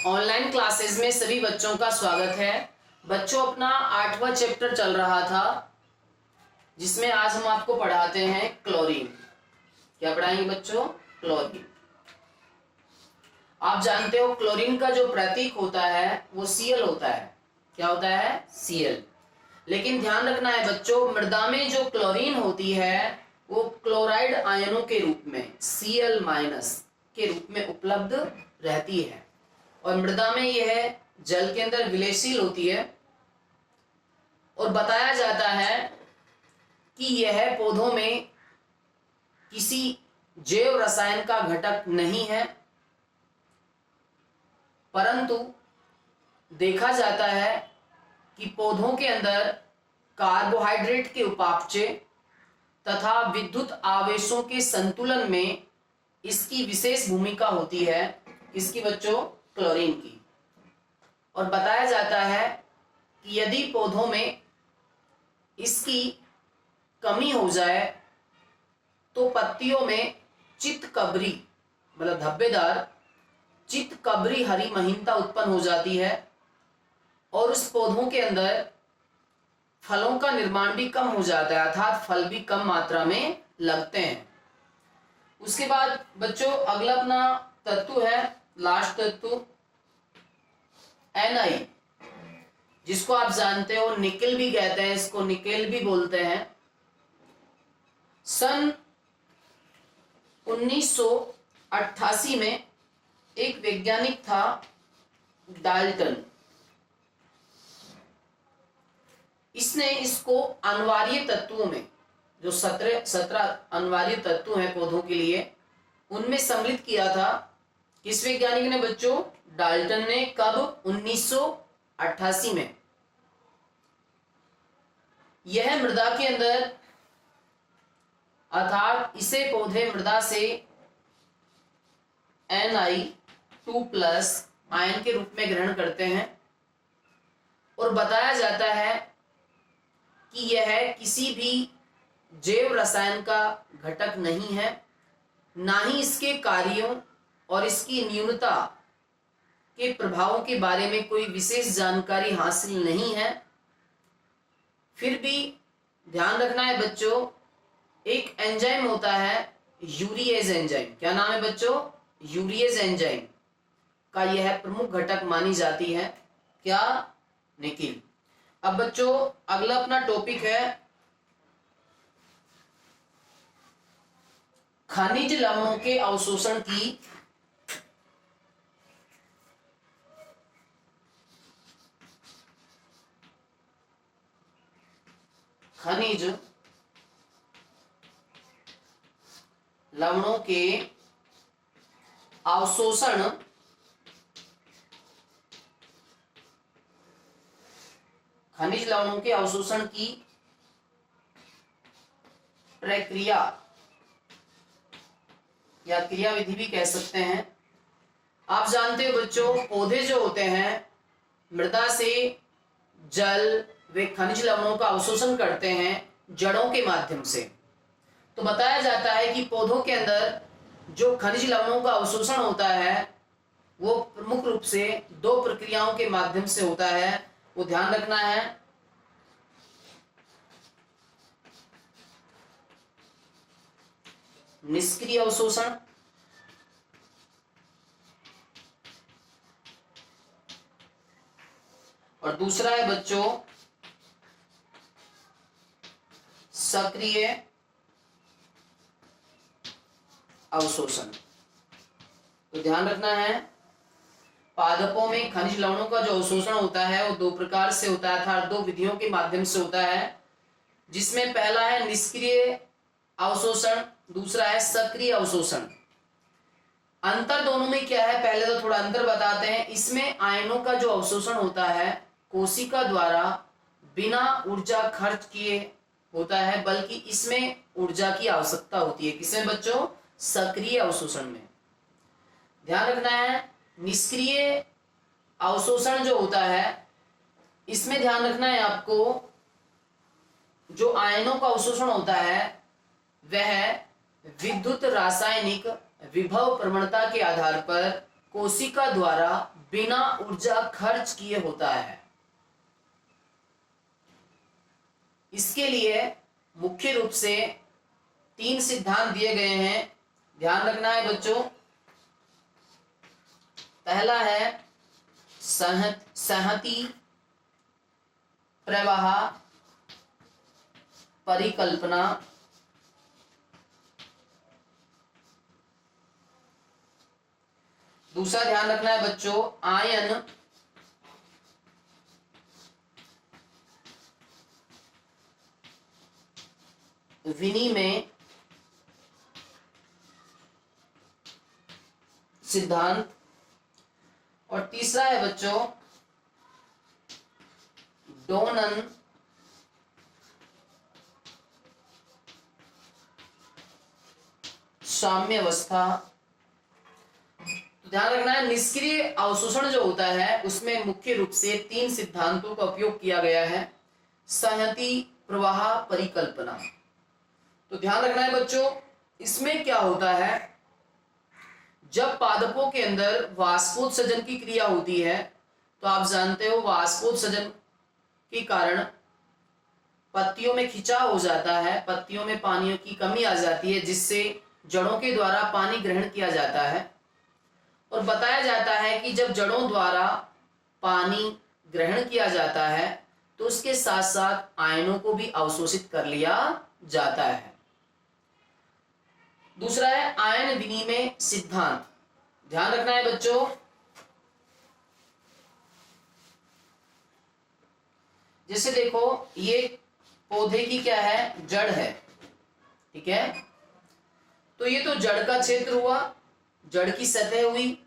Online classes में सभी बच्चों का स्वागत है। बच्चों, अपना 8वां चैप्टर चल रहा था जिसमें आज हम आपको पढ़ाते हैं क्लोरीन। क्या पढ़ाएंगे बच्चों? क्लोरीन। आप जानते हो क्लोरीन का जो प्रतीक होता है वो Cl होता है। क्या होता है? Cl। लेकिन ध्यान रखना है बच्चों, मृदा में जो क्लोरीन होती है वो क्लोराइड आयनों के रूप में Cl- के रूप में उपलब्ध रहती है और मृदा में यह जल के अंदर विलेयशील होती है। और बताया जाता है कि यह पौधों में किसी जैव रसायन का घटक नहीं है, परंतु देखा जाता है कि पौधों के अंदर कार्बोहाइड्रेट के उपापचय तथा विद्युत आवेशों के संतुलन में इसकी विशेष भूमिका होती है। किसकी बच्चों? क्लोरीन की। और बताया जाता है कि यदि पौधों में इसकी कमी हो जाए तो पत्तियों में चितकबरी मतलब धब्बेदार चितकबरी हरी महीनता उत्पन्न हो जाती है और उस पौधों के अंदर फलों का निर्माण भी कम हो जाता है, अर्थात फल भी कम मात्रा में लगते हैं। उसके बाद बच्चों अगला अपना तत्व है, लास्ट तत्व Ni, जिसको आप जानते हो निकेल भी कहते हैं, इसको निकेल भी बोलते हैं। सन 1988 में एक वैज्ञानिक था डाल्टन, इसने इसको अनिवार्य तत्वों में जो 17 अनिवार्य तत्व हैं पौधों के लिए उनमें सम्मिलित किया था। किस वैज्ञानिक ने बच्चों? डाल्टन ने। कब? 1988 में। यह मृदा के अंदर अर्थात इसे पौधे मृदा से Ni2+ आयन के रूप में ग्रहण करते हैं और बताया जाता है कि यह किसी भी जैव रसायन का घटक नहीं है, ना ही इसके कार्यों और इसकी न्यूनता के प्रभावों के बारे में कोई विशेष जानकारी हासिल नहीं है। फिर भी ध्यान रखना है बच्चों, एक एंजाइम होता है यूरिएज एंजाइम। क्या नाम है बच्चों? यूरिएज एंजाइम का यह प्रमुख घटक मानी जाती है। क्या? निकेल। अब बच्चों अगला अपना टॉपिक है खनिज लवणों के अवशोषण की खनिज लवणों के अवशोषण खनिज लवणों के अवशोषण की प्रक्रिया या क्रियाविधि भी कह सकते हैं। आप जानते हो बच्चों, पौधे जो होते हैं मृदा से जल वे खनिज लवणों का अवशोषण करते हैं जड़ों के माध्यम से। तो बताया जाता है कि पौधों के अंदर जो खनिज लवणों का अवशोषण होता है वो प्रमुख रूप से 2 प्रक्रियाओं के माध्यम से होता है, वो ध्यान रखना है। निष्क्रिय अवशोषण और दूसरा है बच्चों सक्रिय अवशोषण। तो ध्यान रखना है, पादपों में खनिज लवणों का जो अवशोषण होता है वो 2 प्रकार से होता है, अर्थात 2 विधियों के माध्यम से होता है, जिसमें पहला है निष्क्रिय अवशोषण, दूसरा है सक्रिय अवशोषण। अंतर दोनों में क्या है पहले तो थोड़ा अंतर बताते हैं। इसमें आयनों का जो अवशोषण होता है कोशिका द्वारा बिना ऊर्जा खर्च किए होता है, बल्कि इसमें ऊर्जा की आवश्यकता होती है। किसमें बच्चों? सक्रिय अवशोषण में। ध्यान रखना है, निष्क्रिय अवशोषण जो होता है इसमें ध्यान रखना है आपको, जो आयनों का अवशोषण होता है वह विद्युत रासायनिक विभव प्रवणता के आधार पर कोशिका द्वारा बिना ऊर्जा खर्च किए होता है। इसके लिए मुख्य रूप से 3 सिद्धांत दिए गए हैं, ध्यान रखना है बच्चों। पहला है संहति प्रवाह परिकल्पना। दूसरा ध्यान रखना है बच्चों, आयन विनिमय सिद्धांत। और तीसरा है बच्चों डोनन साम्यावस्था। तो ध्यान रखना है, निष्क्रिय अवशोषण जो होता है उसमें मुख्य रूप से 3 सिद्धांतों का उपयोग किया गया है, संहति प्रवाह परिकल्पना। तो ध्यान रखना है बच्चों, इसमें क्या होता है, जब पादपों के अंदर वाष्पोत्सर्जन की क्रिया होती है तो आप जानते हो वाष्पोत्सर्जन के कारण पत्तियों में खिंचाव हो जाता है, पत्तियों में पानी की कमी आ जाती है, जिससे जड़ों के द्वारा पानी ग्रहण किया जाता है। और बताया जाता है कि जब जड़ों द्वारा पानी ग्रहण किया जाता है तो उसके साथ साथ आयनों को भी अवशोषित कर लिया जाता है। दूसरा है आयन विनिमय सिद्धांत। ध्यान रखना है बच्चों, जैसे देखो ये पौधे की क्या है, जड़ है, ठीक है। तो ये तो जड़ का क्षेत्र हुआ, जड़ की सतह हुई,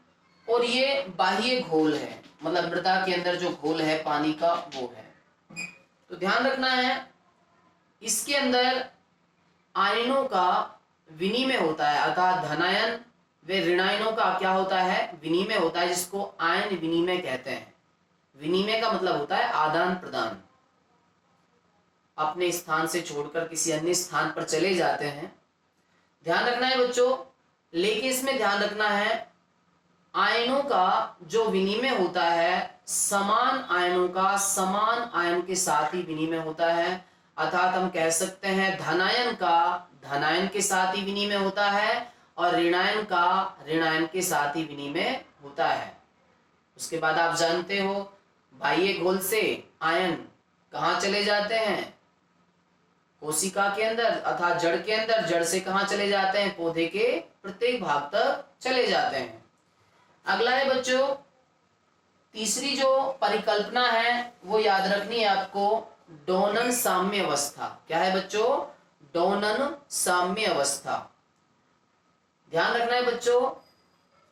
और ये बाह्य घोल है, मतलब मृदा के अंदर जो घोल है पानी का वो है। तो ध्यान रखना है, इसके अंदर आयनों का विनिमय होता है, अर्थात धनायन व ऋणायनों का क्या होता है, विनिमय होता है, जिसको आयन विनिमय कहते हैं। विनिमय का मतलब होता है आदान प्रदान, अपने स्थान से छोड़कर किसी अन्य स्थान पर चले जाते हैं। ध्यान रखना है बच्चों, लेकिन इसमें ध्यान रखना है आयनों का जो विनिमय होता है, समान आयनों का समान आयन के साथ ही विनिमय होता है, अर्थात हम कह सकते हैं धनायन का धनायन के साथ ही विनिमय होता है और ऋणायन का ऋणायन के साथ ही विनिमय होता है। उसके बाद आप जानते हो बाह्य घोल से आयन कहाँ चले जाते हैं, कोशिका के अंदर अर्थात जड़ के अंदर, जड़ से कहाँ चले जाते हैं, पौधे के प्रत्येक भाग तक चले जाते हैं। अगला है बच्चों, तीसरी जो परिकल्पना है वो याद रखनी है आपको, डोनन साम्य अवस्था। क्या है बच्चों, डोनन साम्य अवस्था। ध्यान रखना है बच्चों,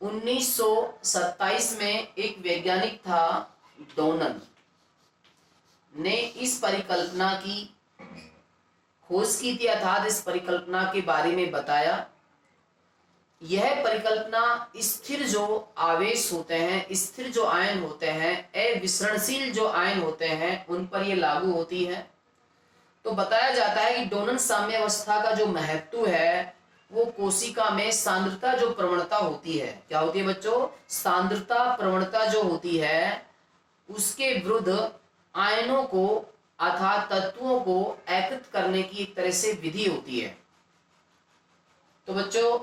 1927 में एक वैज्ञानिक था डोनन ने इस परिकल्पना की खोज की थी, अर्थात इस परिकल्पना के बारे में बताया। यह परिकल्पना स्थिर जो आवेश होते हैं, स्थिर जो आयन होते हैं, अविसरणशील जो आयन होते हैं, उन पर यह लागू होती है। तो बताया जाता है कि डोनन साम्यावस्था का जो महत्व है वो कोशिका में सांद्रता जो प्रवणता होती है, क्या होती है बच्चों, सांद्रता प्रवणता जो होती है उसके विरुद्ध आयनों को अर्थात तत्वों को एकत्रित करने की एक तरह से विधि होती है। तो बच्चों